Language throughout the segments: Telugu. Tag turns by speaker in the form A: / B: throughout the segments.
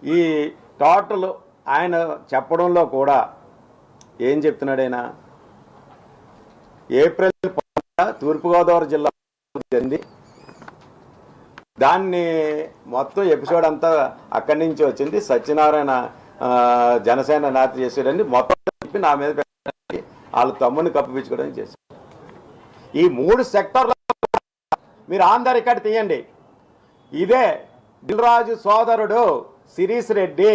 A: ఈ టోటల్ ఆయన చెప్పడంలో కూడా ఏం చెప్తున్నాడు ఆయన? ఏప్రిల్ తూర్పుగోదావరి జిల్లా జరిగింది, దాన్ని మొత్తం ఎపిసోడ్ అంతా అక్కడి నుంచి వచ్చింది, సత్యనారాయణ జనసేన నేత చేసాడని మొత్తం చెప్పి నా మీద వాళ్ళ తమ్ముడిని కప్పిపించుకోవడానికి చేశారు. ఈ 3 సెక్టార్ల మీరు ఆంధ్ర రికార్డు తీయండి. ఇదే దిల్రాజు సోదరుడు శిరీష్ రెడ్డి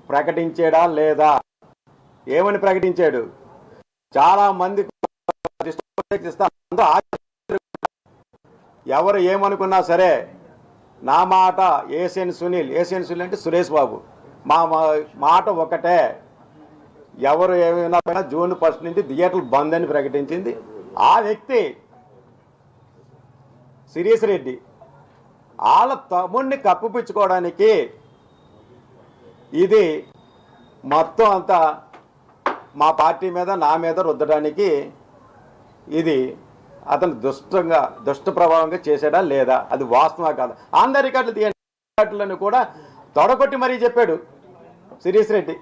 A: ప్రకటించాడా లేదా? ఏమని ప్రకటించాడు? చాలా మంది ఎవరు ఏమనుకున్నా సరే నా మాట ఏసియన్ సునీల్ అంటే సురేష్ బాబు, మా మాట ఒకటే, ఎవరు ఏమైనా జూన్ 1 నుంచి థియేటర్లు బంద్ అని ప్రకటించింది ఆ వ్యక్తి శిరీష్ రెడ్డి. వాళ్ళ తమ్ముడిని కప్పిపుచ్చుకోవడానికి ఇది మొత్తం అంతా మా పార్టీ మీద నా మీద రుద్దడానికి ఇది అతను దుష్ట ప్రభావంగా చేశాడా లేదా? అది వాస్తవా కాదు? ఆంధ్ర రికార్డులను కూడా తొడగొట్టి మరీ చెప్పాడు శిరీష్ రెడ్డి.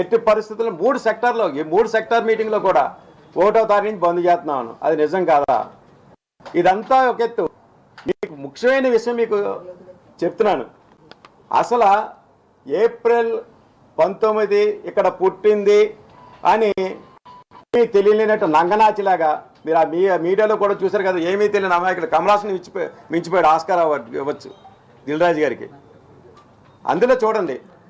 A: ఎట్టి పరిస్థితుల్లో 3 సెక్టార్లో, ఈ 3 సెక్టార్ మీటింగ్లో కూడా 1వ తారీఖు నుంచి బంద్ చేస్తున్నాను, అది నిజం కాదా? ఇదంతా ఒక ఎత్తు. మీకు ముఖ్యమైన విషయం మీకు చెప్తున్నాను. అసలు ఏప్రిల్ 19 ఇక్కడ పుట్టింది అని తెలియలేనట్టు నంగనాచిలాగా మీరు ఆ మీడియాలో కూడా చూశారు కదా, ఏమీ తెలియని అమాయకులు కమలాసన్ మించిపోయాడు ఆస్కార్ అవార్డు ఇవ్వచ్చు దిల్ రాజు గారికి. అందులో చూడండి